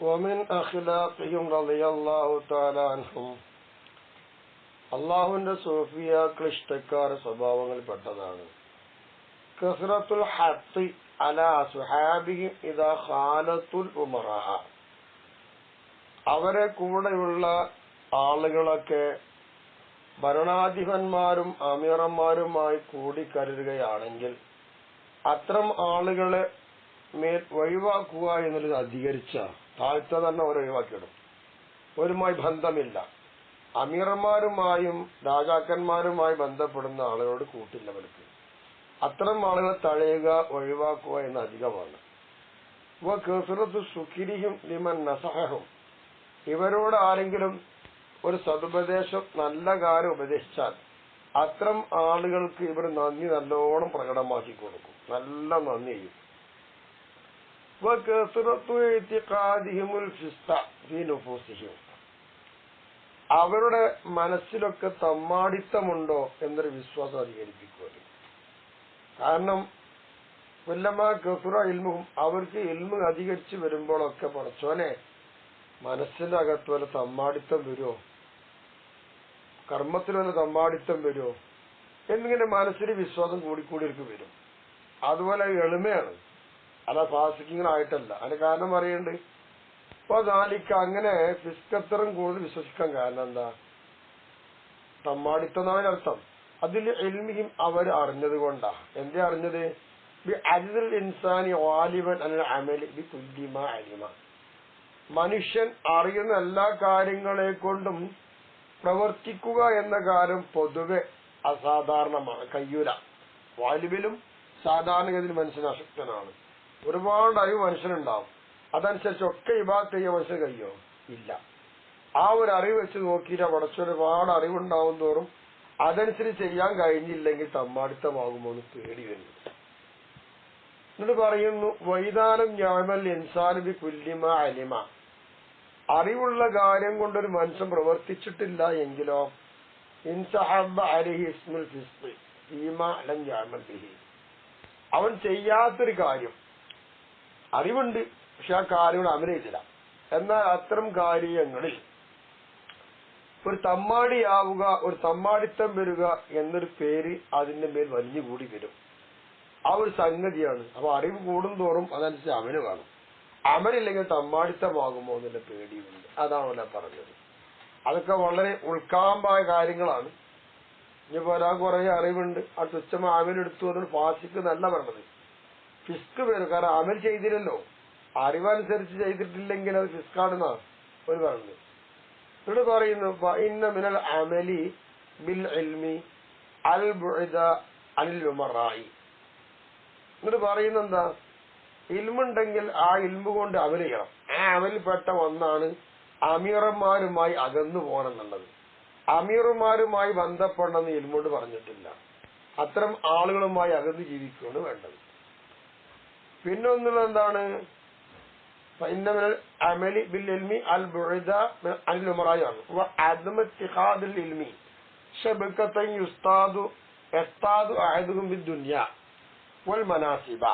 ومن أخلاقهم رضي الله تعالى عنهم അള്ളാഹുവിന്റെ സൂഫിയാക്കൾ ഇഷ്ടക്കാര സ്വഭാവങ്ങളിൽപ്പെട്ടതാണ് കസ്റത്തുൽ ഹത്തി അലാ സുഹാബിഹിം ഇദാ ഖാലത്തുൽ ഉമറാ. അവരെ കൂടെയുള്ള ആളുകളൊക്കെ ഭരണാധിപന്മാരും അമീറന്മാരുമായി കൂടിക്കരുതുകയാണെങ്കിൽ അത്തരം ആളുകളെ മേൽ ഒഴിവാക്കുക എന്നുള്ളത് അധികരിച്ച താഴ്ത്ത തന്നെ അവർ ഒഴിവാക്കിയിടും. ഒരുമായി ബന്ധമില്ല. അമീർമാരുമായും രാജാക്കന്മാരുമായി ബന്ധപ്പെടുന്ന ആളുകളോട് കൂട്ടില്ല അവർക്ക്. അത്തരം ആളുകളെ തഴയുക, ഒഴിവാക്കുക എന്ന അധികമാണ്. സുഖിരിയും ലിമൻ നസഹും. ഇവരോട് ആരെങ്കിലും ഒരു സതുപദേശം, നല്ല കാര്യം ഉപദേശിച്ചാൽ അത്തരം ആളുകൾക്ക് ഇവർ നന്ദി നല്ലോണം പ്രകടമാക്കി കൊടുക്കും, നല്ല നന്ദി ചെയ്യും. അവരുടെ മനസ്സിലൊക്കെ തമ്മാടിത്തമുണ്ടോ എന്നൊരു വിശ്വാസം അധികരിപ്പിക്കുക. കാരണം വല്ലമാ കസുറ ഇൽമും, അവർക്ക് ഇൽമു അധികരിച്ചു വരുമ്പോഴൊക്കെ പടച്ചോനെ മനസ്സിന്റെ അകത്ത് വല്ല തമ്മാടിത്തം വരുമോ, കർമ്മത്തിൽ വല്ല തമ്മാടിത്തം വരുമോ എന്നിങ്ങനെ മനസ്സിന് വിശ്വാസം കൂടിക്കൂടി വരും. അതുപോലെ എളിമയാണ്, അല്ല ഫാസിക്കിങ്ങളായിട്ടല്ല. അതിന് കാരണം അറിയണ്ട്. അപ്പൊ ദാലിക്ക് അങ്ങനെ ഫിസ്കത്തറും കൂടുതൽ വിശ്വസിക്കാൻ കാരണം എന്താ? തമ്മാടിത്തം എന്നാണ് അർത്ഥം. അതിൽ ഇൽമിയും അവർ അറിഞ്ഞത് കൊണ്ടാ. എന്തേ അറിഞ്ഞത്? അജിദുൽ ഇൻസാനി വാലിബൻ അൽ അമലി ബി കുല്ലി മാ അലിമ. മനുഷ്യൻ അറിയുന്ന എല്ലാ കാര്യങ്ങളെ കൊണ്ടും പ്രവർത്തിക്കുക എന്ന കാര്യം പൊതുവെ അസാധാരണമാണ്, കഴിയൂല. വാലിബിലും സാധാരണഗതിയിൽ മനുഷ്യൻ അശക്തനാണ്. ഒരുപാട് അറിവ് മനുഷ്യനുണ്ടാവും, അതനുസരിച്ചൊക്കെ ഇബാദത്ത് ചെയ്യാൻ മനുഷ്യൻ കഴിയോ? ഇല്ല. ആ ഒരു അറിവ് വെച്ച് നോക്കിയിട്ട് പടച്ച ഒരുപാട് അറിവുണ്ടാവും തോറും അതനുസരിച്ച് ചെയ്യാൻ കഴിഞ്ഞില്ലെങ്കിൽ തമ്മാടിത്തമാകുമോ എന്ന് പേടി വരുന്നു. എന്നിട്ട് പറയുന്നു വൈദാനം ഞാമൽ ഇൻസാനബി കുല്ലിമ അലിമ. അറിവുള്ള കാര്യം കൊണ്ടൊരു മനുഷ്യൻ പ്രവർത്തിച്ചിട്ടില്ല എങ്കിലോ ഇൻസഹബ അലൈഹി ഇസ്മുൽ ഫിസ്ഖ് ഫീമാ ലം യഅമൽ ബിഹി. അവൻ ചെയ്യാത്തൊരു കാര്യം, അറിവുണ്ട് പക്ഷെ ആ കാര്യങ്ങൾ അമലിച്ചില്ല. എന്നാൽ അത്തരം കാര്യങ്ങളിൽ ഒരു തമ്മാടിയാവുക, ഒരു തമ്മാടിത്തം വരിക എന്നൊരു പേര് അതിന്റെ മേൽ വലിഞ്ഞുകൂടി വരും. ആ ഒരു സംഗതിയാണ്. അപ്പൊ അറിവ് കൂടും തോറും അതനുസരിച്ച് അമല് കാണും. അമലില്ലെങ്കിൽ തമ്മാടിത്തമാകുമോ എന്നുള്ള പേടിയുണ്ട്. അതാണല്ലോ പറഞ്ഞത്. അതൊക്കെ വളരെ ഉൾക്കാമ്പായ കാര്യങ്ങളാണ്. ഇനിയിപ്പോ ഒരാൾ കുറെ അറിവുണ്ട്, ആ തുച്ഛമായ അമലെടുത്തു, അതിന് ഫാസിക്ക് നല്ല പറഞ്ഞത്. ഫിസ്ക് വരും. കാരണം അമൽ ചെയ്തില്ലല്ലോ, അറിവനുസരിച്ച് ചെയ്തിട്ടില്ലെങ്കിൽ അത് ഫിസ്കാണെന്നാണ് ഒരു പറഞ്ഞത്. ഇവിടെ പറയുന്നു ഇന്ന മിനൽ അമലി ബിൽ ഇൽമി അൽ ബുഇദ അനിൽ ഉമറായി. എന്നിട്ട് പറയുന്ന എന്താ? ഇൽമുണ്ടെങ്കിൽ ആ ഇൽമു കൊണ്ട് അമൽ ചെയ്യണം. ആ അമലിൽപ്പെട്ട ഒന്നാണ് അമീറന്മാരുമായി അകന്നു പോകണം എന്നുള്ളത്. അമീറുമാരുമായി ബന്ധപ്പെടണമെന്ന് ഇൽമോട് പറഞ്ഞിട്ടില്ല. അത്തരം ആളുകളുമായി അകന്ന് ജീവിക്കുകയാണ് വേണ്ടത്. പിന്നെ ഒന്നുള്ളത് എന്താണ്? അമലി ബിൽ ഇൽമി അൽ ബുഇദ അനിൽ ഉമറായി ആണ്. അദമ ഇത്തിഖാദുൽ ഇൽമി ശബകതൻ യുസ്താദു യസ്താദു അഹദുഹും ബിദ്ദുനിയ വൽ മനാസിബ.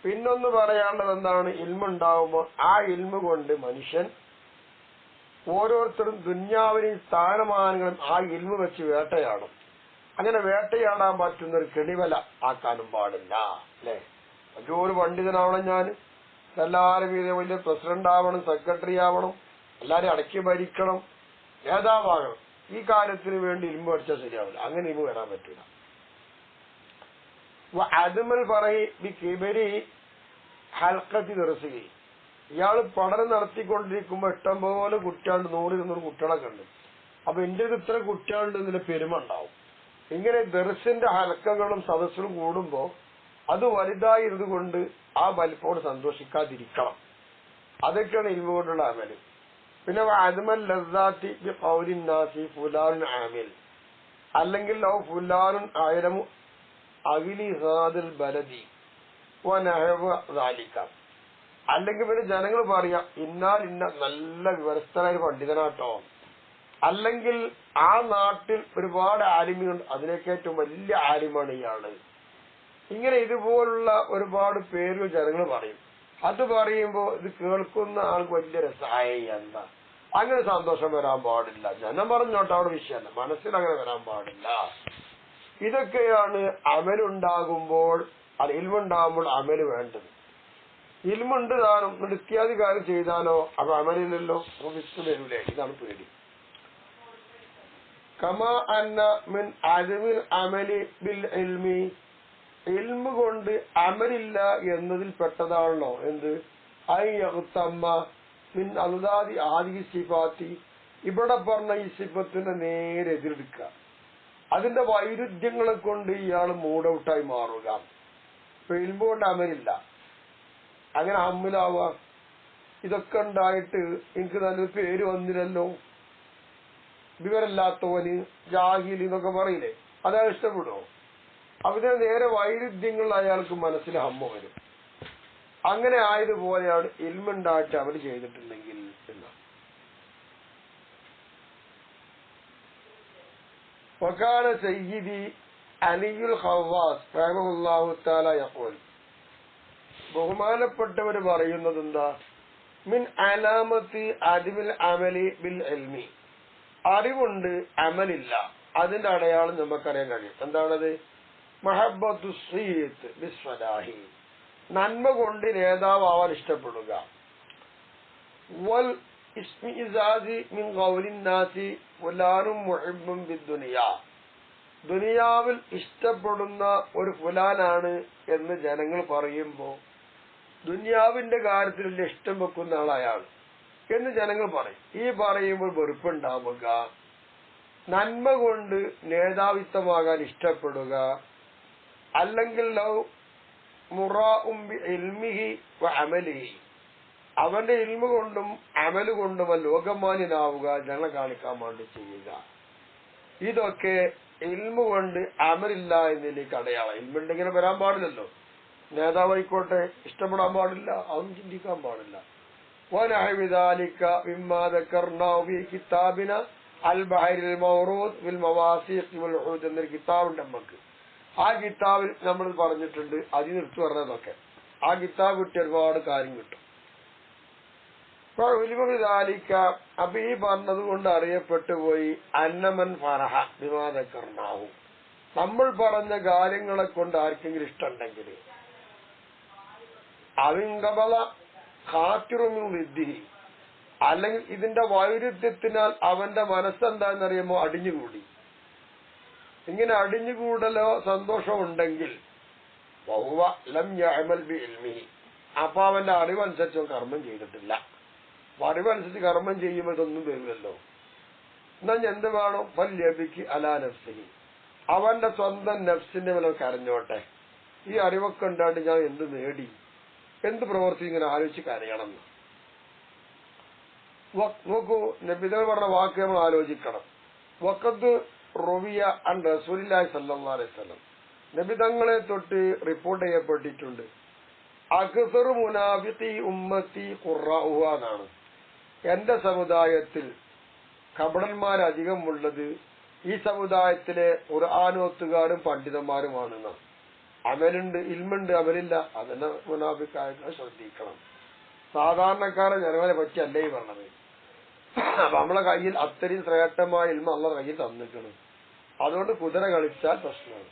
പിന്നൊന്ന് പറയാനുള്ളത് എന്താണ്? ഇൽമുണ്ടാവുമ്പോൾ ആ ഇൽമു കൊണ്ട് മനുഷ്യൻ ഓരോരുത്തരും ദുന്യാവിനെയും സ്ഥാനമാനങ്ങളും ആ ഇൽമു വെച്ച് വേട്ടയാടും. അങ്ങനെ വേട്ടയാടാൻ പറ്റുന്ന ഒരു കെണിവല ആക്കാനും പാടില്ല. അല്ലെ, വലിയൊരു പണ്ഡിതനാവണം, ഞാൻ എല്ലാവരും വലിയ പ്രസിഡന്റ് ആവണം, സെക്രട്ടറി ആവണം, എല്ലാരും അടക്കി ഭരിക്കണം, നേതാവാകണം. ഈ കാര്യത്തിന് വേണ്ടി ഇൽമു പഠിച്ചാൽ ശരിയാവില്ല. അങ്ങനെ ഇൽമു വരാൻ പറ്റൂല. അതുമൽ പറയി ഹൽക്കത്തി ദർശി. ഇയാള് പഠനം നടത്തിക്കൊണ്ടിരിക്കുമ്പോ ഇഷ്ടംപോലെ കുട്ടികളുണ്ട്, 100-200 കുട്ടികളൊക്കെ ഉണ്ട്. അപ്പൊ എന്റെ ഇത്ര കുട്ടികളുണ്ട് എന്നതിന്റെ പെരുമ ഉണ്ടാവും. ഇങ്ങനെ ദർസിന്റെ ഹൽക്കകളും സദസ്സുകളും കൂടുമ്പോ അത് വലുതായിരുന്നത് കൊണ്ട് ആ വലിപ്പോട് സന്തോഷിക്കാതിരിക്കണം. അതൊക്കെയാണ് ഇൽമു കൊണ്ടുള്ള അമല്. പിന്നെ അതുമൽ ലസ്സാത്തി ബി ഖൗലിൻ നാസി ഫുലാനുൻ ആമിൽ, അല്ലെങ്കിൽ ലൗ ഫുലാനുൻ അയലമു അഖിലി ഹാദിൽ ബലദി വനഹവ ദാലിക. അല്ലെങ്കിൽ പിന്നെ ജനങ്ങൾ പറയാ ഇന്നാൽ ഇന്ന നല്ല വിവരസ്ഥനായ പണ്ഡിതനാട്ടോ, അല്ലെങ്കിൽ ആ നാട്ടിൽ ഒരുപാട് ആലിമുണ്ട്, അതിലേക്ക് ഏറ്റവും വലിയ ആലിമാണ് ഇയാള്. ഇങ്ങനെ ഇതുപോലുള്ള ഒരുപാട് പേരുകൾ ജനങ്ങൾ പറയും. അത് പറയുമ്പോ ഇത് കേൾക്കുന്ന ആൾക്ക് വലിയ രസമായ എന്താ അങ്ങനെ സന്തോഷം വരാൻ പാടില്ല. ജനം പറഞ്ഞോട്ടെ, അവിടെ വിഷയമല്ല, മനസ്സിൽ അങ്ങനെ വരാൻ പാടില്ല. ഇതൊക്കെയാണ് അമലുണ്ടാകുമ്പോൾ, അത് ഇൽമുണ്ടാകുമ്പോൾ അമല് വേണ്ടത്. ഇൽമുണ്ട് താനും ഇത്യാദി കാര്യം ചെയ്താലോ അപ്പൊ അമലില്ലല്ലോ, വിസ്തു വരൂലേ, ഇതാണ് പേടി. കമാ അന്ന മിൻ അദമിൽ അമലി ബിൽ ഇൽമി, ഇൽമു കൊണ്ട് അമലില്ല എന്നതിൽ പെട്ടതാണല്ലോ എന്ത് അയ്യത്തമ്മ മിൻ അൽദാദി ആദി സിഫാത്തി, ഇവിടെ പറഞ്ഞ ഈ സിഫത്തിന്റെ നേരെ എതിരെടുക്കുക, അതിന്റെ വൈരുദ്ധ്യങ്ങളെ കൊണ്ട് ഇയാൾ മൂഡൌട്ടായി മാറുക. ഇപ്പൊ ഇൽമു കൊണ്ട് അമലില്ല, അങ്ങനെ അമ്മലാവുക. ഇതൊക്കെ ഉണ്ടായിട്ട് എനിക്ക് നല്ലൊരു പേര് വന്നില്ലല്ലോ, വിവരമില്ലാത്തവന് ജാഹിൽ എന്നൊക്കെ പറയില്ലേ, അയാൾ ഇഷ്ടപ്പെടുമോ? അതിനെ നേരെ വൈരുദ്ധ്യങ്ങൾ അയാൾക്ക് മനസ്സിൽ ഹമ്മ വരും. അങ്ങനെ ആയതുപോലെയാണ് ഇൽമുണ്ടായിട്ട് അവർ ചെയ്തിട്ടുണ്ടെങ്കിൽ എന്ന്. വകാന സയ്യിദി അലിയുൽ ഖവാസ് റഹിമഹുല്ലാഹു തആല യഖൂൽ, ബഹുമാനപ്പെട്ടവർ പറയുന്നത് എന്താ, മിൻ അലാമത്തി അദിമിൽ അമലി ബിൽ ഇൽമി, അറിവുണ്ട് അമലില്ല, അതിന്റെ അടയാളം നമുക്കറിയാൻ കഴിയും. എന്താണത്? മഹബ്ബത്തു സയ്യിദ് ബിസ്വലാഹി, നന്മ കൊണ്ട് നേതാവാൻ ഇഷ്ടപ്പെടുക. വൽ ഇസ്മിഇസാദി മിൻ ഖൗലിൻ നാസി ഫുലാനും മുഹിബ്ബുൻ ബിദ്ദുനിയ, ദുനിയാവിൽ ഇഷ്ടപ്പെടുന്ന ഒരു ഫുലാനാണ് എന്ന് ജനങ്ങൾ പറയുമ്പോ ദുനിയാവിന്റെ കാര്യത്തിൽ വലിയ ഇഷ്ടം വെക്കുന്ന ആളായാണ് എന്ന് ജനങ്ങൾ പറയും. ഈ പറയുമ്പോൾ വെറുപ്പുണ്ടാവുക, നന്മ കൊണ്ട് നേതാവിത്വമാകാൻ ഇഷ്ടപ്പെടുക, അല്ലെങ്കിൽ ലൗ മുറാഉം ബി ഇൽമിഹി വ അമലിഹി, അവന്റെ ഇൽമ കൊണ്ടും അമല് കൊണ്ടും ലോകമാന്യനാവുക, ജനങ്ങളെ കാണിക്കാൻ വേണ്ടി ചെയ്യുക. ഇതൊക്കെ ഇൽമ കൊണ്ട് അമലില്ല എന്നതിലേക്ക് അടയാളം. ഇൽമുണ്ടെങ്കിലും വരാൻ പാടില്ലല്ലോ, നേതാവായിക്കോട്ടെ ഇഷ്ടപ്പെടാൻ പാടില്ല, അതൊന്നും ചിന്തിക്കാൻ പാടില്ല. ونحو ذلك مما ذكرناه في كتابنا البحر الموروث في المواثيق والعهود എന്നൊരു കിതാബുണ്ട് നമുക്ക്. ആ കിതാബിൽ നമ്മൾ പറഞ്ഞിട്ടുണ്ട്, അതിൽ എടുത്തു പറഞ്ഞതൊക്കെ ആ കിതാബ് കിട്ടിയ ഒരുപാട് കാര്യം കിട്ടും. അപ്പൊ ഈ പറഞ്ഞത് കൊണ്ട് അറിയപ്പെട്ടു പോയി അന്നമൻ ഫറഹ ബിമാ ദക്കർനാഹു, നമ്മൾ പറഞ്ഞ കാര്യങ്ങളെ കൊണ്ട് ആർക്കെങ്കിലും ഇഷ്ടമുണ്ടെങ്കിൽ അവിങ്കബല ഖാത്തിറുമിൻ വിദ്ദിഹി, അല്ലെങ്കിൽ ഇതിന്റെ വൈരുദ്ധ്യത്തിനാൽ അവന്റെ മനസ്സെന്താണെന്നറിയുമ്പോ അടിഞ്ഞുകൂടി. ഇങ്ങനെ അടിഞ്ഞുകൂടലോ സന്തോഷം ഉണ്ടെങ്കിൽ വഹുവ ലം യഅമൽ ബി ഇൽമിഹി, അപ്പൊ അവന്റെ അറിവനുസരിച്ച് കർമ്മം ചെയ്തിട്ടില്ല. അറിവനുസരിച്ച് കർമ്മം ചെയ്യുമ്പോൾ ഇതൊന്നും വരില്ലല്ലോ. എന്നാ എന്ത് വേണം? ഫല്യബിക്കി അലാ നഫ്സിഹി, അവന്റെ സ്വന്തം നഫ്സിന്റെ മേലെ കരഞ്ഞോട്ടെ. ഈ അറിവൊക്കെ ഉണ്ടായിട്ട് ഞാൻ എന്ത് നേടി, എന്ത് പ്രവർത്തി, ഇങ്ങനെ ആലോചിച്ച് കരയണം. നോക്കൂ, നബിതങ്ങൾ പറഞ്ഞ വാക്ക് നമ്മൾ ആലോചിക്കണം. വഖദ് റുവിയ അൻ റസൂലുള്ളാഹി സ്വല്ലല്ലാഹു അലൈഹി വസല്ലം, നബിതങ്ങളെ തൊട്ട് റിപ്പോർട്ട് ചെയ്യപ്പെട്ടിട്ടുണ്ട്, അക്സറു മുനാഫിഖി ഉമ്മത്തി ഖുറാഉഹ എന്നാണ്, എന്റെ സമുദായത്തിൽ കപടന്മാരധികം ഉള്ളത് ഈ സമുദായത്തിലെ ഖുർആനോത്തുകാരും പണ്ഡിതന്മാരുമാണെന്നാണ്. അമലുണ്ട്, ഇൽമുണ്ട്, അമലില്ല, അതിനെ മുനാഫിക്കായിട്ട് ശ്രദ്ധിക്കണം. സാധാരണക്കാരെ ജനങ്ങളെ പറ്റിയല്ലേ ഈ പറഞ്ഞത്. അപ്പൊ നമ്മളെ കയ്യിൽ അത്രയും ശ്രേഷ്ഠമായ ഇൽമ അള്ളാഹ് കയ്യിൽ തന്നിക്കണം. അതുകൊണ്ട് കുതിര കളിച്ചാൽ പ്രശ്നമാണ്.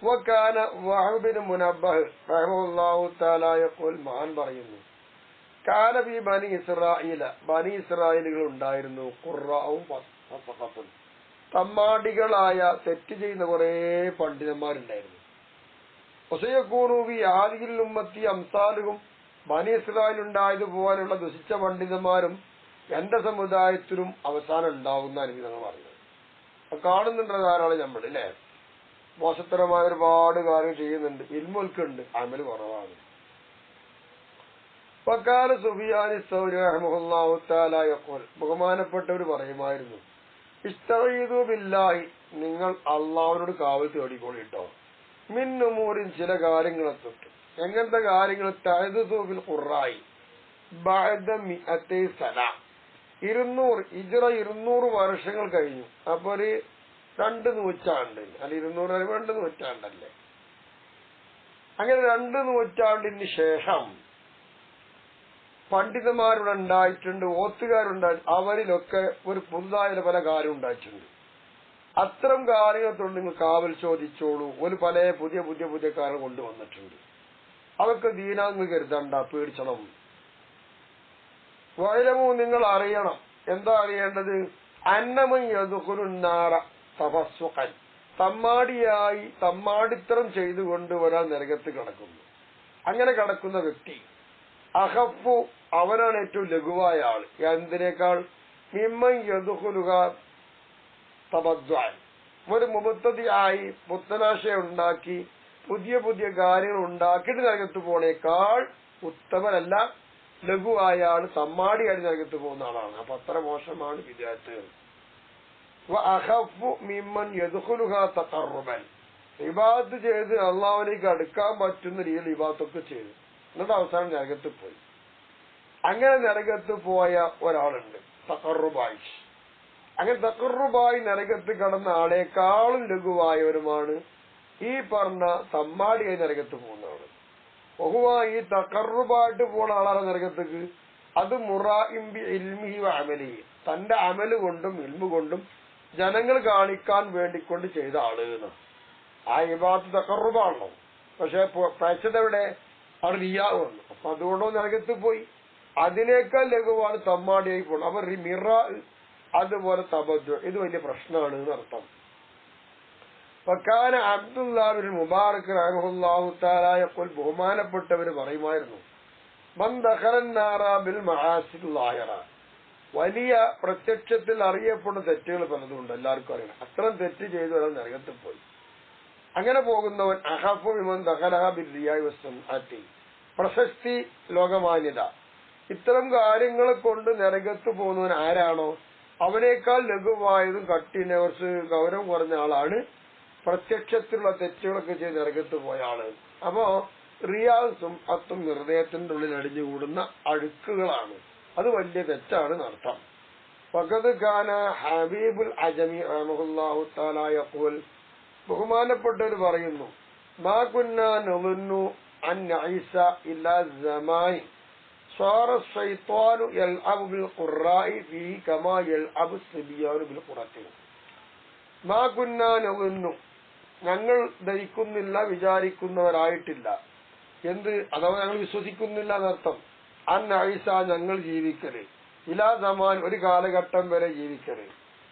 വകാന വഹബ് ബിൻ മുനബ്ബഹ് റഹിമഹുല്ലാഹു തആല യഖൂൽ, മഹാൻ പറയുന്നു, കാന ഫീ ബനി ഇസ്രായീല, ബനി ഇസ്രായേലുകൾ ഉണ്ടായിരുന്നു, ഖുർറാഉം ഫസഖത്തുൻ, തമ്മാടികളായ തെറ്റ് ചെയ്യുന്ന കുറെ പണ്ഡിതന്മാരുണ്ടായിരുന്നു. വസയകൂനു ഫീ ഹാദിഹിൽ ഉമ്മത്തി അംസാലുഹും, ബനി ഇസ്രായേൽ ഉണ്ടായതുപോലുള്ള ദുഷിച്ച പണ്ഡിതന്മാരും എന്റെ സമുദായത്തിലും അവസാനം ഉണ്ടാവുന്ന അനുഭവങ്ങൾ പറയുന്നത്. അപ്പൊ കാണുന്നുണ്ട് ധാരാളം നമ്മൾ അല്ലേ, മോശത്തരമായ ഒരുപാട് കാര്യം ചെയ്യുന്നുണ്ട്, ഇൽമുൽക്കുണ്ട്, അമല് കുറവാണ്. വകാന സുഫിയാനി സൗരി റഹിമഹുല്ലാഹു തആല യഖൂൽ, ബഹുമാനപ്പെട്ടവർ പറയുമായിരുന്നു, ഇസ്തഈദു ബില്ലാഹി, നിങ്ങൾ അള്ളാഹുവിനോട് കാവൽ തേടിക്കോളിട്ടോ, മിൻ ഉമൂരിൻ, ചില കാര്യങ്ങളെ തൊട്ട്. എങ്ങനത്തെ കാര്യങ്ങൾ? തഅദുദു ബിൽ ഖുറായി ബഅദ മിഅത്തി സന, 200 വർഷങ്ങൾ കഴിഞ്ഞു. അപ്പൊ ഒരു 2 നൂറ്റാണ്ട്, അല്ല 200 2 നൂറ്റാണ്ടല്ലേ, അങ്ങനെ 2 നൂറ്റാണ്ടിന് ശേഷം പണ്ഡിതന്മാരുടെ ഉണ്ടായിട്ടുണ്ട്, ഓത്തുകാരുണ്ടായിട്ടുണ്ട്. അവരിലൊക്കെ ഒരു പുതുതായ പല കാര്യം ഉണ്ടായിട്ടുണ്ട്. അത്തരം കാര്യങ്ങളോട് നിങ്ങൾ കാവൽ ചോദിച്ചോളൂ. ഒരു പല പുതിയ പുതിയ പുതിയ കാര്യങ്ങൾ കൊണ്ടുവന്നിട്ടുണ്ട്. അതൊക്കെ ദീനാന്ന് കരുതണ്ട, പേടിച്ചണം. വയലമോ നിങ്ങൾ അറിയണം. എന്താ അറിയേണ്ടത്? അന്നമൻ യദ്ഖുലുന്നാറ തഫസ്സുഖൻ, തമ്മാടിയായി തമ്മാടിത്തരം ചെയ്തുകൊണ്ട് ഒരാൾ നരകത്ത് കിടക്കുന്നു. അങ്ങനെ കിടക്കുന്ന വ്യക്തി അഖഫു, അവനാണ് ഏറ്റവും ലഘുവായ ആൾ. എന്തിനേക്കാൾ? മിമ്മൻ യദ്ഖുലുഹ തബദ്ദുഅൻ, ഒരു മുബത്തദിയായി പുത്തനാശയം ഉണ്ടാക്കി പുതിയ പുതിയ കാര്യങ്ങൾ ഉണ്ടാക്കിയിട്ട് നരകത്ത് പോണേക്കാൾ ഉത്തമനല്ല ലഘുവായ ആൾ തമ്മാടിയായി നരകത്ത് പോകുന്ന ആളാണ്. അപ്പൊ അത്ര മോശമാണ് വിദ്യാർത്ഥി. അഖഫു മിമ്മൻ യദ്ഖുലുഹ തഖർറുബൻ, ഇബാദത്ത് ചെയ്ത് അള്ളാഹുവിലേക്ക് അടുക്കാൻ പറ്റുന്ന രീതിയിൽ ഇബാദത്തൊക്കെ ചെയ്തു, എന്നിട്ട് അവസാനം നരകത്ത് പോയി. അങ്ങനെ നരകത്ത് പോയ ഒരാളുണ്ട് തഖർറുബായി. അങ്ങനെ തഖർറുബായി നരകത്ത് കടന്ന ആളെക്കാളും ലഘുവായവരുമാണ് ഈ പറഞ്ഞ തമ്മാടിയായി നരകത്ത് പോകുന്ന ആള്. ബഹുവായി തഖർറുബായിട്ട് പോണ ആളാണ് നരകത്തേക്ക്. അത് മുറാഇം ബി ഇൽമിഹി വ അമലിഹി, തന്റെ അമല് കൊണ്ടും ഇൽമു കൊണ്ടും ജനങ്ങൾ കാണിക്കാൻ വേണ്ടിക്കൊണ്ട് ചെയ്ത ആള്. ആ ഇബാദത്ത് തഖർറുബാണല്ലോ. പക്ഷെ പഴച്ചതെവിടെ? അവിടെ റിയാ വന്നു. അപ്പൊ അതുകൊണ്ടോ നരകത്ത് പോയി. അതിനേക്കാൾ ലഘുവാണ് തമ്മാടിയായി പോകണം. അപ്പൊ മിറ, അതുപോലെ തബദ്ദു, ഇത് വലിയ പ്രശ്നമാണ് എന്നർത്ഥം. വകാന അബ്ദുല്ലാഹ് ബിൻ മുബാറക് റഹിമഹുല്ലാഹു തആല യഖുൽ, ബഹുമാനപ്പെട്ടവര് പറയുമായിരുന്നു, മൻ ദഖലന്നാറ ബിൽ മആസിൽ ലാഹിറ, വലിയ പ്രത്യക്ഷത്തിൽ അറിയപ്പെടുന്ന തെറ്റുകൾ പലതുണ്ട്, എല്ലാവർക്കും അറിയണം. അത്തരം തെറ്റ് ചെയ്ത് ഒരാൾ നരകത്തിൽ പോയി. അങ്ങനെ പോകുന്നവൻ അഖഫു മിമൻ ദഖലഹ ബിൽ റിയാഇ വസ്സംഅതി, പ്രശസ്തി, ലോകമാന്യത, ഇത്തരം കാര്യങ്ങളെ കൊണ്ട് നരകത്ത് പോകുന്നവൻ ആരാണോ അവനേക്കാൾ ലഘുവായതും കട്ടിനെ കുറച്ച് ഗൗരവം കുറഞ്ഞ ആളാണ് പ്രത്യക്ഷത്തിലുള്ള തെറ്റുകളൊക്കെ ചെയ്ത് നരകത്ത് പോയ ആള്. അപ്പോ റിയാസും അത്തും ഹൃദയത്തിന്റെ ഉള്ളിൽ അടിഞ്ഞുകൂടുന്ന അഴുക്കുകളാണ്. അത് വലിയ തെറ്റാണ് എന്നർത്ഥം. ഫഖദ് കാന ഹബീബുൽ അജമി റഹിമഹുല്ലാഹു തആല യഖൂൽ, ബഹുമാനപ്പെട്ടവർ പറയുന്നു, മാ കുന്നാ നളുന്നു അൻ നഈസ ഇല്ലാ സമായി സാറ ശൈത്വാനു യൽഅബു ബിൽ ഖുറാഇ ഫീഹി കമാ യൽഅബു സിബിയാനു ബിൽ ഖുറത്തി. മാ കുന്നാ നളുന്നു, ഞങ്ങൾ ധരിക്കുന്നില്ല, വിചാരിക്കുന്നവരായിട്ടില്ല. എന്ത്? അഥവാ ഞങ്ങൾ വിശ്വസിക്കുന്നില്ല എന്നർത്ഥം. അൻ നഈസ, ഞങ്ങൾ ജീവിക്കല്, ഇലാ സമാൻ, ഒരു കാലഘട്ടം വരെ ജീവിക്കല്.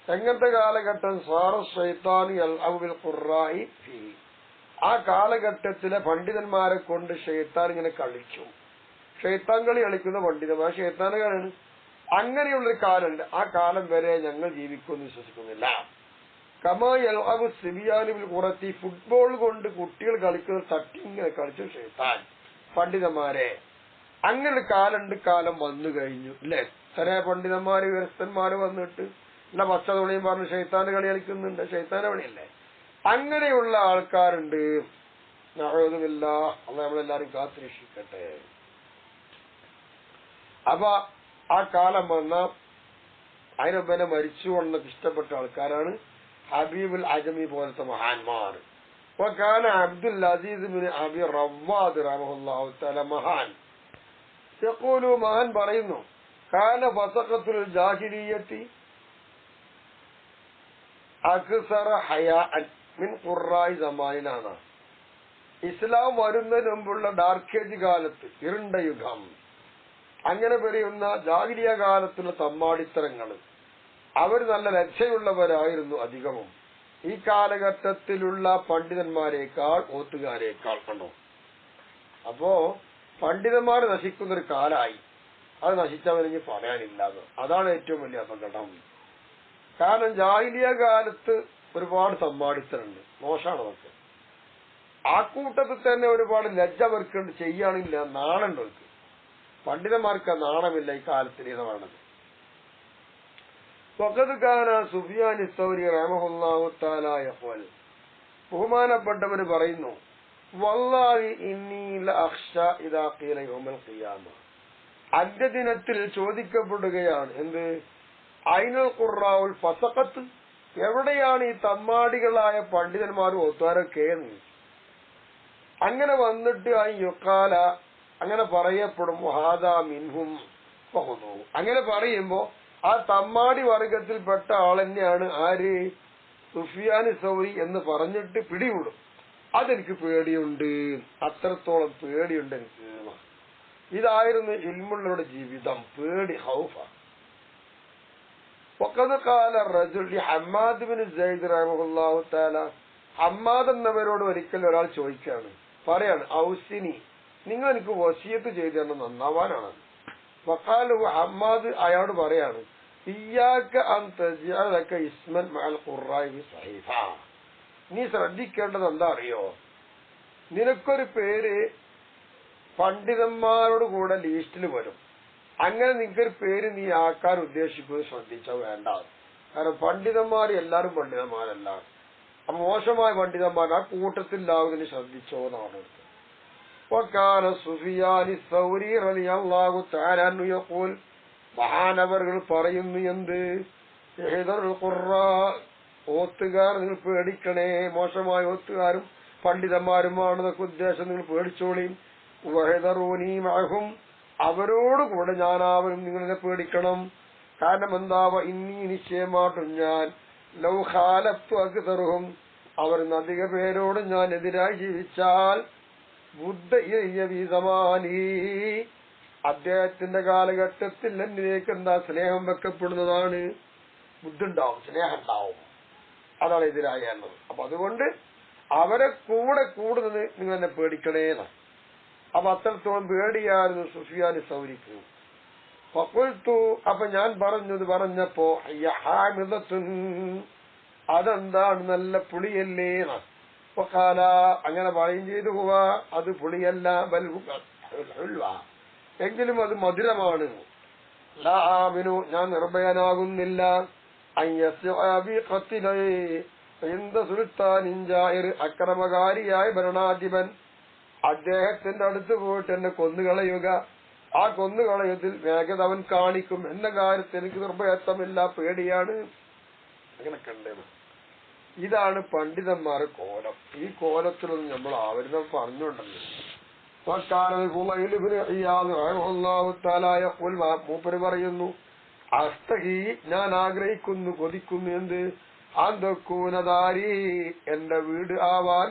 എങ്ങനത്തെ കാലഘട്ടം? സാറ ശൈത്താനു യൽഅബു ബിൽ ഖുറാഇ ഫീഹി, ആ കാലഘട്ടത്തിലെ പണ്ഡിതന്മാരെ കൊണ്ട് ഷെയ്ത്താൻ ഇങ്ങനെ കളിച്ചു. ഷെയ്ത്താൻ കളി കളിക്കുന്ന പണ്ഡിതന്മാർ ഷെയ്ത്താനുകളാണ്. അങ്ങനെയുള്ളൊരു കാലുണ്ട്. ആ കാലം വരെ ഞങ്ങൾ ജീവിക്കുമെന്ന് വിശ്വസിക്കുന്നില്ല. കമാ യൽഅബു സിബിയാനു ബിൽ ഖുറത്തി, ഫുട്ബോൾ കൊണ്ട് കുട്ടികൾ കളിക്കുന്ന തട്ടി ഇങ്ങനെ കളിച്ചു ഷെയ്ത്താൻ പണ്ഡിതന്മാരെ. അങ്ങനെ കാലുണ്ട്, കാലം വന്നു കഴിഞ്ഞു അല്ലെ. ചില പണ്ഡിതന്മാര് വ്യവസ്ഥന്മാര് വന്നിട്ട് അല്ല പച്ച തുണിയും പറഞ്ഞ് ഷെയ്ത്താന് കളി കളിക്കുന്നുണ്ട്. ഷെയ്ത്താൻ എവിടെയല്ലേ? അങ്ങനെയുള്ള ആൾക്കാരുണ്ട്. നഅൂദുബില്ല, അള്ളാഹ് നമ്മളെല്ലാരും കാത്തുരക്ഷിക്കട്ടെ. അപ്പൊ ആ കാലം വന്ന അതിനൊപ്പനെ മരിച്ചു കൊണ്ടൊക്കെ ഇഷ്ടപ്പെട്ട ആൾക്കാരാണ് ഹബീബുൽ അജമി പോലത്തെ മഹാന്മാർ. വകാന അബ്ദുൽ അസീസ് ബിൻ അബി റവ്വാദ് റഹിമഹുല്ലാഹു തആല മഹാൻ യഖൂലു, മഹാൻ പറയുന്നു, കാന ഫസഖത്തുൽ ജാഹിലിയ്യത്തി അക്സറ ഹയാഅൻ മിൻ ഖുറാഇ സമാനിനാണ്. ഇസ്ലാം വരുന്നതിന് മുമ്പുള്ള ഡാർക്ക് ഏജ് കാലത്ത്, ഇരുണ്ട യുഗം, അങ്ങനെ പറയുന്ന ജാഹിലിയ കാലത്തുള്ള തമ്മാടിത്തരങ്ങൾ, അവർ നല്ല രക്ഷയുള്ളവരായിരുന്നു അധികവും ഈ കാലഘട്ടത്തിലുള്ള പണ്ഡിതന്മാരെക്കാൾ ഓത്തുകാരേക്കാൾ. കണ്ടോ? അപ്പോ പണ്ഡിതന്മാർ നശിക്കുന്നൊരു കാലായി. അത് നശിച്ചവരെങ്കിൽ പറയാനില്ലാതെ, അതാണ് ഏറ്റവും വലിയ അപകടം. കാരണം ജാഹിലിയ കാലത്ത് ഒരുപാട് തമ്മാടിത്തരുണ്ട്, മോശമാണ് അവർക്ക്. ആ കൂട്ടത്തിൽ തന്നെ ഒരുപാട് ലജ്ജ അവർക്കുണ്ട്, ചെയ്യാനില്ല, നാണുണ്ട് അവർക്ക്. പണ്ഡിതന്മാർക്ക് നാണമില്ല ഈ കാലത്തിൽ എന്ന് പറയുന്നത്. വഖദ് കാന സുഫിയാൻ അസ്-സൗരി റഹിമഹുല്ലാഹു തആല യഖൂൽ, ബഹുമാനപ്പെട്ടവർ പറയുന്നു, വല്ലാഹി ഇന്നി ലഅഖ്ശ ഇദാ ഖീല യൗമൽ ഖിയാമ, അന്ത്യദിനത്തിൽ ചോദിക്കപ്പെടുകയാണ് എന്ത്? ഐനുൽ ഖുറാഉൽ ഫസഖത്ത്, എവിടെയാണ് ഈ തമ്മാടികളായ പണ്ഡിതന്മാരും ഒത്തുകാരൊക്കെ? അങ്ങനെ വന്നിട്ട് യുഖാല, അങ്ങനെ പറയപ്പെടും വഹാദാ മിൻഹും ഫഖുദൂ. അങ്ങനെ പറയുമ്പോ ആ തമ്മാടി വർഗത്തിൽപ്പെട്ട ആൾ തന്നെയാണ് ആര്? സുഫിയാൻ സൗരി എന്ന് പറഞ്ഞിട്ട് പിടികൂടും. അതെനിക്ക് പേടിയുണ്ട്, അത്രത്തോളം പേടിയുണ്ട് എനിക്ക്. ഇതായിരുന്നു ഇൽമുള്ളവരുടെ ജീവിതം, പേടി, ഹൗഫ. വഖദ് ഖാല റജുൽ ഹമ്മാദ് ബിൻ സൈദ് റഹിമഹുല്ലാഹു തആല, ഹമ്മാദ് എന്നവരോട് ഒരിക്കൽ ഒരാൾ ചോദിക്കുകയാണ്, പറയാണ്, ഔസിനി, നിങ്ങൾ എനിക്ക് വസിയത്ത് ചെയ്തു തരണം, നന്നാവാനാണ്. വഖാല ഹമ്മാദ് അയാളോട് പറയാണ്, ഇയ്യാക അൻ തജ്അലക ഇസ്മൻ മഅൽ ഖുറാഇ സഹീഫ, നീ ശ്രദ്ധിക്കേണ്ടത് എന്താ അറിയോ, നിനക്കൊരു പേര് പണ്ഡിതന്മാരോട് കൂടെ ലിസ്റ്റിൽ വരും. അങ്ങനെ നിനക്കൊരു പേര് നീ ആക്കാൻ ഉദ്ദേശിക്കുന്നത് ശ്രദ്ധിച്ചാൽ വേണ്ട. കാരണം പണ്ഡിതന്മാർ എല്ലാവരും പണ്ഡിതന്മാരല്ല. അപ്പൊ മോശമായ പണ്ഡിതന്മാർ ആ കൂട്ടത്തിലാവുന്നതിന് ശ്രദ്ധിച്ചോ എന്നാണ്. മഹാനവറുകൾ പറയുന്നു, എന്ത്? ഓത്തുകാർ നിങ്ങൾ പേടിക്കണേ, മോശമായ ഓത്തുകാരും പണ്ഡിതന്മാരുമാണെന്നൊക്കെ ഉദ്ദേശം നിങ്ങൾ പേടിച്ചോളിയും. വഹദറൂനിമഅഹും, അവരോട് കൂടെ ഞാനാവരും നിങ്ങളെ പേടിക്കണം. കാരണം എന്താവ, ഇന്നീ നിശ്ചയമായിട്ടും ഞാൻ ലൗ ഖാലഫ്തു അക്സറഹും, അവർ അധിക പേരോട് ഞാൻ എതിരായി ജീവിച്ചാൽ ബുദ്ധ സമാനീ, അദ്ദേഹത്തിന്റെ കാലഘട്ടത്തിൽ എന്നിലേക്ക് എന്താ സ്നേഹം വെക്കപ്പെടുന്നതാണ്, ബുദ്ധുണ്ടാവും, സ്നേഹം ഉണ്ടാവും. അതാണ് എതിരായത്. അപ്പൊ അതുകൊണ്ട് അവരെ കൂടെ കൂടുന്നത് നിങ്ങൾ എന്നെ പേടിക്കണേന്ന. അപ്പൊ അത്രത്തോളം പേടിയായിരുന്നു സുഫിയാൻ സൗരിക്ക്. ഫഖുൽതു, അപ്പൊ ഞാൻ പറഞ്ഞപ്പോ ഹാമിദത്തുൻ, അതെന്താണ്, നല്ല പുളിയല്ലേ? ഫഖാല, അങ്ങനെ പറയും ചെയ്തു, അത് പുളിയല്ല, ബൽ എങ്കിലും അത് മധുരമാണ്. ലാ ആമിനു, ഞാൻ നിർഭയനാകുന്നില്ല. അക്രമകാരിയായ ഭരണാധിപൻ അദ്ദേഹത്തിന്റെ അടുത്ത് പോയിട്ട് എന്നെ കൊന്നുകളയുക, ആ കൊന്നുകളയത്തിൽ വേഗത അവൻ കാണിക്കും എന്ന കാര്യത്തിൽ എനിക്ക് നിർഭയത്വമില്ല, പേടിയാണ്. അങ്ങനൊക്കെ ഉണ്ട്. ഇതാണ് പണ്ഡിതന്മാരെ കോലം. ഈ കോലത്തിലൊന്നും നമ്മൾ ആവരുന്ന പറഞ്ഞുകൊണ്ടല്ലോ. മൂപ്പര് പറയുന്നു, അസ്തഹി, ഞാൻ ആഗ്രഹിക്കുന്നു, കൊതിക്കുന്നു, എന്ത്? അന്തക്കൂനദാരി, എന്റെ വീട് ആവാൻ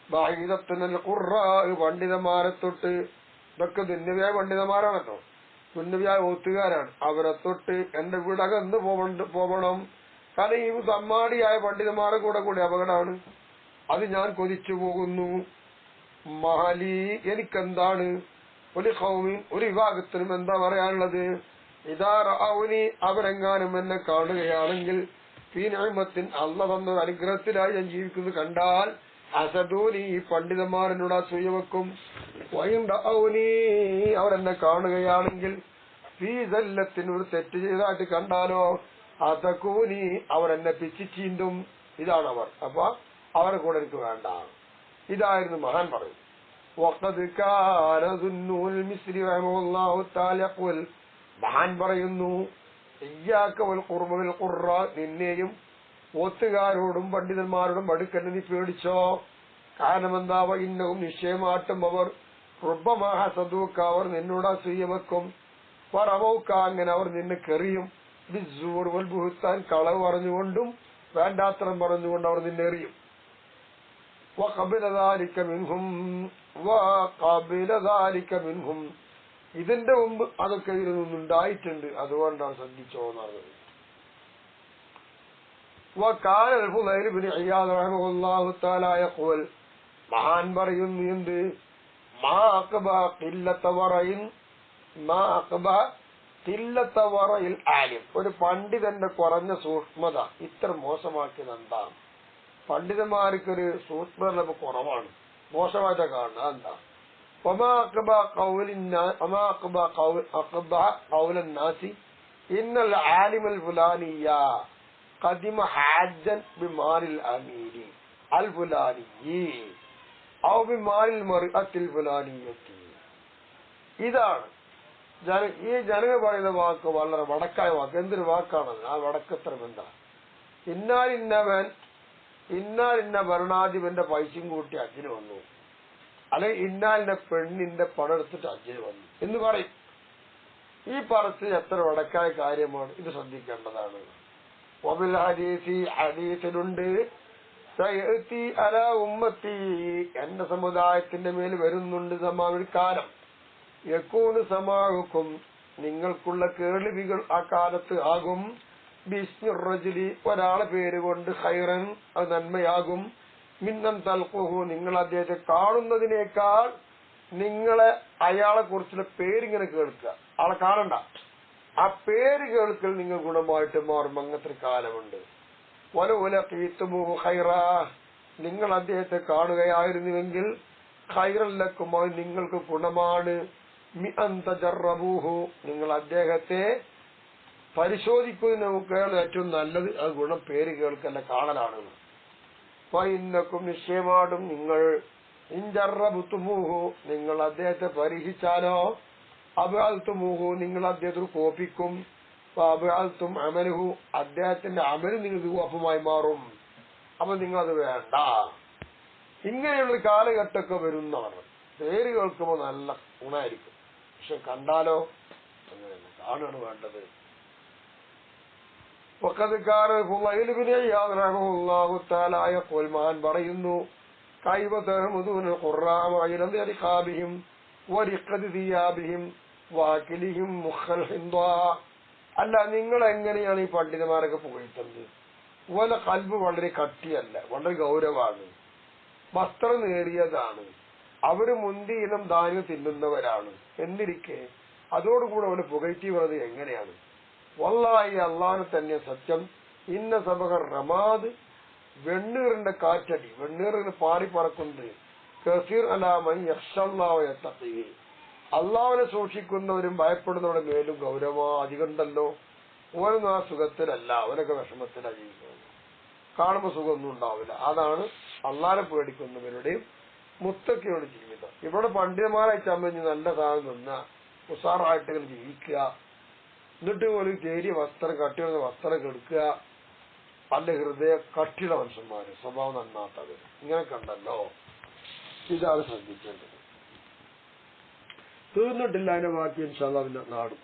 ബഈദത്തുൽ ഖുറാ, പണ്ഡിതന്മാരെ തൊട്ട്. ഇതൊക്കെ ദുന്യവ്യായ പണ്ഡിതന്മാരാണല്ലോ, ദുന്യവ്യായ ഓത്തുകാരാണ്. അവരെ തൊട്ട് എന്റെ വീട് അകന്ന് പോവണം. കാരണം ഈ സമ്മാടിയായ പണ്ഡിതന്മാരെ കൂടെ അപകടമാണ്. അത് ഞാൻ കൊതിച്ചു പോകുന്നു. മഹലി, എനിക്കെന്താണ്? ഒരു ഖൗമിൻ, ഒരു വിഭാഗത്തിനും എന്താ പറയാനുള്ളത്? ഇദാ റഅൗനി, അവരെങ്ങാനും എന്നെ കാണുകയാണെങ്കിൽ, ഫീ നിഅമത്തിൻ, അല്ലാഹു തന്ന അനുഗ്രഹത്തിലായി ഞാൻ ജീവിക്കുന്നത് കണ്ടാൽ, ഹസദൂനി, ഈ പണ്ഡിതന്മാരെന്നോട് അസൂയ വെക്കും. വഇൻ റഅൗനി, അവരെന്നെ കാണുകയാണെങ്കിൽ, ഫീ സല്ലത്തിൻ, ഒരു തെറ്റ് ചെയ്തതായിട്ട് കണ്ടാലോ, ഹസകൂനി, അവരെന്നെ പിച്ചി ചീന്തും. ഇതാണ് അവർ. അപ്പൊ അവരെ കൂടെ എനിക്ക് വേണ്ട. ഇതായിരുന്നു മഹാൻ പറയും. മഹാൻ പറയുന്നു, നിന്നെയും ഓത്തുകാരോടും പണ്ഡിതന്മാരോടും അടുക്കന്നെ നീ പേടിച്ചോ. കാരണം എന്താവ, ഇന്നവും നിശ്ചയമായിട്ടും അവർ റുബ്ബമാഹസദൂക്ക, അവർ നിന്നോട് അസൂയ വെക്കും. പറവൂക്ക, അങ്ങനെ അവർ നിന്നെ കെറിയും. ബിസ്സൂർ വൽ ബുഹ്താൻ, കളവ് പറഞ്ഞുകൊണ്ടും വേണ്ടാത്രം പറഞ്ഞുകൊണ്ട് അവർ നിന്നെ എറിയും. വഖബില ദാലിക മിൻഹും, ഇതിന്റെ മുമ്പ് അതൊക്കെ ഇതിൽ നിന്നുണ്ടായിട്ടുണ്ട്, അതുകൊണ്ടാണ് ശ്രദ്ധിച്ചോന്നാണ്. മഹാൻ പറയുന്നു, എന്ത്? ഒരു പണ്ഡിതന്റെ കുറഞ്ഞ സൂക്ഷ്മത ഇത്ര മോശമാക്കിയത് എന്താ? പണ്ഡിതന്മാർക്കൊരു സൂക്ഷ്മത കുറവാണ്, മോശമായിട്ടാ കാണുന്നത്. എന്താ? ഇന്നൽ ആലിമൽ ഫുലാനിയ ഖദിമ ഹാജ്ജൻ ബിമാലിൽ അമീരി അൽ ഫുലാനിയി ഔ ബിമാലിൽ മർഅത്തിൽ ഫുലാനിയത്തി. ഇതാണ് ഈ ജനങ്ങൾ പറയുന്ന വാക്ക് വളരെ വടക്കായ വാക്ക്. എന്തൊരു വാക്കാണത്? ആ വടക്കത്തരം എന്താ? ഇന്നാലിന്ന ഭരണാധിപന്റെ പൈസയും കൂട്ടി അച്ഛന് വന്നു. അല്ലെങ്കിൽ ഇന്നാലിന്റെ പെണ്ണിന്റെ പണം എടുത്തിട്ട് ഹജ്ജിന് വന്നു എന്ന് പറയും. ഈ പറച്ചിൽ എത്ര വടക്കായ കാര്യമാണ്, ഇത് ശ്രദ്ധിക്കേണ്ടതാണ്. വബിൽ ഹദീസി, ഹദീസിലുണ്ട്, സയഅതി അലാ ഉമ്മത്തി, എന്റെ സമുദായത്തിന്റെ മേൽ വരുന്നുണ്ട് സമാവിൽ കാലം, യകൂനു സമാഉക്കും, നിങ്ങൾക്കുള്ള കേൾവികൾ ആ കാലത്ത് ആകും, ബിസ്മിർ റജുലി, ഒരാളെ പേര് കൊണ്ട്, ഖൈറൻ, അത് നന്മയാകും, മിന്നൻ തൽഖുഹു, നിങ്ങൾ അദ്ദേഹത്തെ കാണുന്നതിനേക്കാൾ നിങ്ങളെ അയാളെ കുറിച്ചുള്ള പേരിങ്ങനെ കേൾക്കുക, ആളെ കാണണ്ട, ആ പേര് കേൾക്കൽ നിങ്ങൾ ഗുണമായിട്ട് മാറും. അങ്ങനത്തെ കാലമുണ്ട്. വലഉലഖീതുമുഹു ഖൈറാ, നിങ്ങൾ അദ്ദേഹത്തെ കാണുകയായിരുന്നുവെങ്കിൽ ഖൈറല്ലക്കും, അത് നിങ്ങൾക്ക് ഗുണമാണ്. മിഅൻ തജറബൂഹു, നിങ്ങൾ അദ്ദേഹത്തെ പരിശോധിക്കുന്നതിനേക്കാൾ ഏറ്റവും നല്ലത് അത് ഗുണം പേര് കേൾക്കല്ല, കാണലാണ്. ഫഇന്നക്കും, നിശ്ചയമാടും നിങ്ങൾ, ഇൻജറബുതുമൂഹു, നിങ്ങൾ അദ്ദേഹത്തെ പരീക്ഷിച്ചാലോ, അബ്അൽതുമൂഹു, നിങ്ങൾ അദ്ദേഹത്തിന് കോപിക്കും, അബ്അൽതും അമലുഹു, അദ്ദേഹത്തിന്റെ അമല് നിങ്ങൾക്ക് കോപമായി മാറും. അപ്പൊ നിങ്ങളത് വേണ്ട. ഇങ്ങനെയുള്ള കാലഘട്ടമൊക്കെ വരുന്നവർ പേര് കേൾക്കുമ്പോൾ നല്ല ഗുണമായിരിക്കും, പക്ഷെ കണ്ടാലോ അങ്ങനെയല്ല, കാണാണ് വേണ്ടത്. മഹാൻ പറയുന്നു, അല്ല, നിങ്ങൾ എങ്ങനെയാണ് ഈ പണ്ഡിതന്മാരൊക്കെ പുകഴ്ത്തുന്നത്? ഓല കൽബ് വളരെ കട്ടിയല്ല, വളരെ ഗൗരവമാണ്, വസ്ത്രം നേറിയതാണ്, അവര് മുന്തിയിലും ധാന്യം തിന്നുന്നവരാണ്. എന്നിരിക്കെ അതോടുകൂടെ അവര് പുകഴ്ത്തി പറയുന്നത് എങ്ങനെയാണ്? വല്ലാഹി, അള്ളാഹു തന്നെ സത്യം, ഇന്ന സബഹർ റമാദ്, വെണ്ണീറിന്റെ കാറ്റടി, വെണ്ണീറിന് പാറി പറക്കുന്നത്, കസീർ അലാമൻ യഖ്ശല്ലാഹു യത്തഖീ, അള്ളാഹുവിനെ സൂക്ഷിക്കുന്നവരും ഭയപ്പെടുന്നവരുടെ മേലും ഗൗരവം അധികമുണ്ടല്ലോ. ഓരൊന്നും ആ സുഖത്തിലല്ല, അവരൊക്കെ വിഷമത്തിലാണ് ജീവിക്കുന്നത്, കാണുമ്പോൾ സുഖമൊന്നും ഉണ്ടാവില്ല. അതാണ് അള്ളാഹനെ പേടിക്കുന്നവരുടെയും മുത്തക്കിയുടെ ജീവിതം. ഇവിടെ പണ്ഡിതന്മാരായി ചമ്മഞ്ഞ് നല്ല സാധനം നിന്ന ഉസാറായിട്ട് ജീവിക്കുക, എന്നിട്ട് പോലും ചേരിയ വസ്ത്രം, കട്ടിയുള്ള വസ്ത്രം കെടുക്കുക, പല ഹൃദയ കട്ടിയുള്ള മനുഷ്യന്മാര്, സ്വഭാവം നന്നാത്തവര്, ഇങ്ങനെ കണ്ടല്ലോ. ഇതാണ് ശ്രദ്ധിക്കേണ്ടത്. തീർന്നിട്ടില്ല, അതിന്റെ ബാക്കി ഇൻഷാ അല്ലാഹ് നാടും.